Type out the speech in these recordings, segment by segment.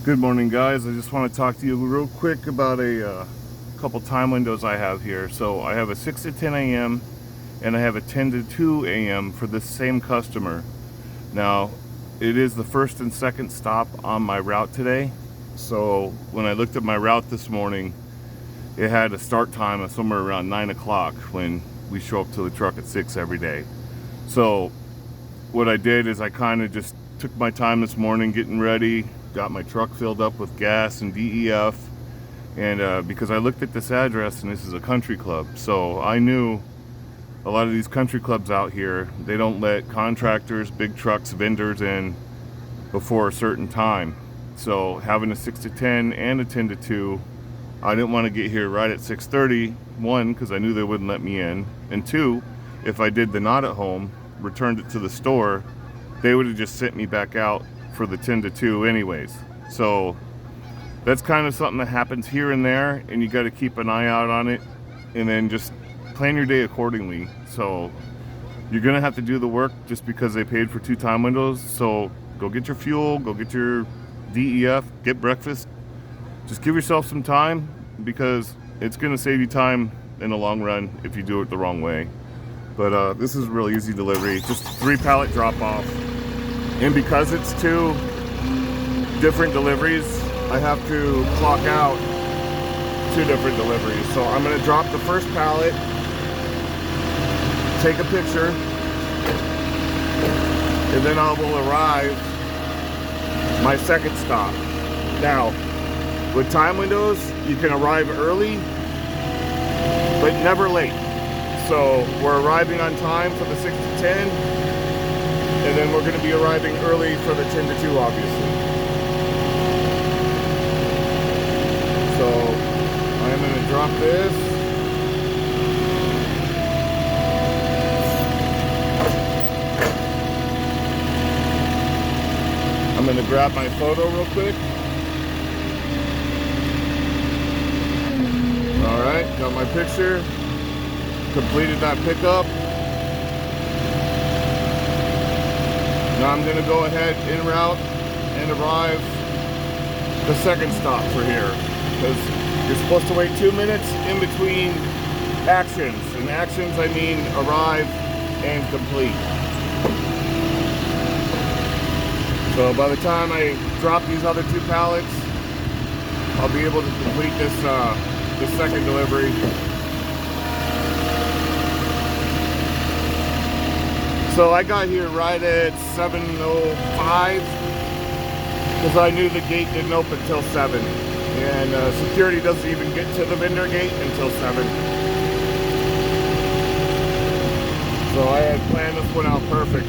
Good morning, guys. I just want to talk to you real quick about a couple time windows I have here. So I have a 6 to 10 a.m. and I have a 10 to 2 a.m. for this same customer. Now, it is the first and second stop on my route today. So when I looked at my route this morning, it had a start time of somewhere around 9 o'clock when we show up to the truck at 6 every day. So what I did is I kind of just took my time this morning getting ready, got my truck filled up with gas and DEF, and because I looked at this address and this is a country club, so I knew a lot of these country clubs out here, they don't let contractors, big trucks, vendors in before a certain time. So having a 6 to 10 and a 10 to 2, I didn't want to get here right at 6:30, one, because I knew they wouldn't let me in, and two, if I did the not at home, returned it to the store, they would have just sent me back out for the 10 to 2 anyways. So that's kind of something that happens here and there, and you got to keep an eye out on it and then just plan your day accordingly. So you're gonna have to do the work just because they paid for 2 time windows. So go get your fuel, go get your DEF, get breakfast. Just give yourself some time, because it's gonna save you time in the long run if you do it the wrong way. But this is a real easy delivery, just 3 pallet drop off. And because it's 2 different deliveries, I have to clock out 2 different deliveries. So I'm gonna drop the first pallet, take a picture, and then I will arrive my second stop. Now, with time windows, you can arrive early, but never late. So we're arriving on time for the 6 to 10, and then we're going to be arriving early for the 10 to 2, obviously. So I'm going to drop this. I'm going to grab my photo real quick. All right, got my picture. Completed that pickup. Now I'm going to go ahead en route and arrive the second stop for here, because you're supposed to wait 2 minutes in between actions. And actions, I mean arrive and complete. So by the time I drop these other 2 pallets, I'll be able to complete this second delivery. So I got here right at 7:05 because I knew the gate didn't open till 7, and security doesn't even get to the vendor gate until 7. So I had planned this one out perfect.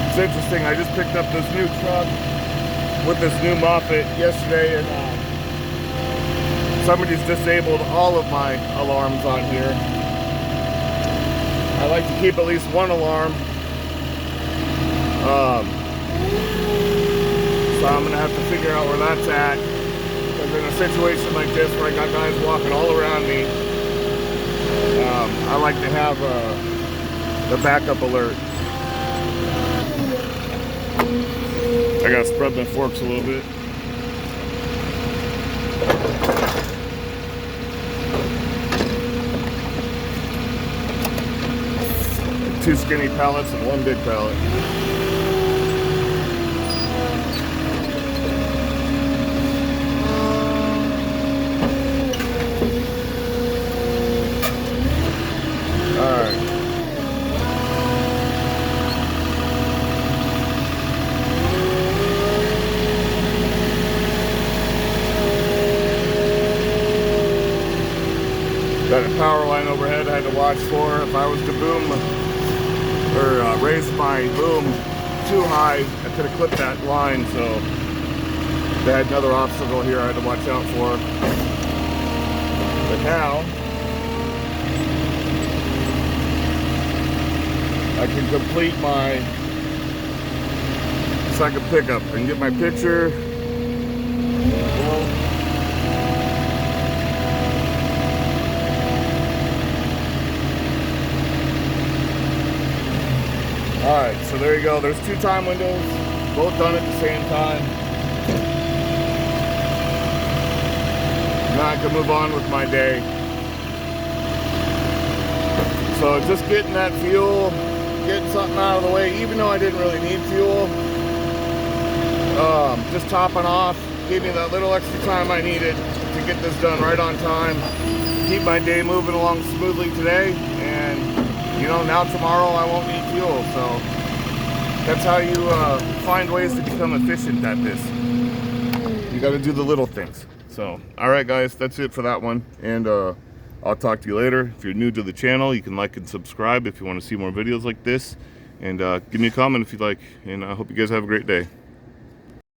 It's interesting, I just picked up this new truck with this new Moffett yesterday, and somebody's disabled all of my alarms on here. I like to keep at least one alarm. So I'm gonna have to figure out where that's at, because in a situation like this where I got guys walking all around me, I like to have the backup alert. I gotta spread my forks a little bit. Two skinny pallets and one big pallet. Alright. Got a power line overhead I had to watch for. If I was to boom or raise my boom too high, I could have clipped that line. So they had another obstacle here I had to watch out for. But now I can complete my second pickup and get my picture. Alright, so there you go. There's 2 time windows, both done at the same time. Now I can move on with my day. So just getting that fuel, getting something out of the way, even though I didn't really need fuel. Just topping off, gave me that little extra time I needed to get this done right on time. Keep my day moving along smoothly today, and you know, now tomorrow I won't need fuel. So that's how you find ways to become efficient at this. You got to do the little things. So, all right, guys, that's it for that one. And I'll talk to you later. If you're new to the channel, you can like and subscribe if you want to see more videos like this. And give me a comment if you'd like. And I hope you guys have a great day.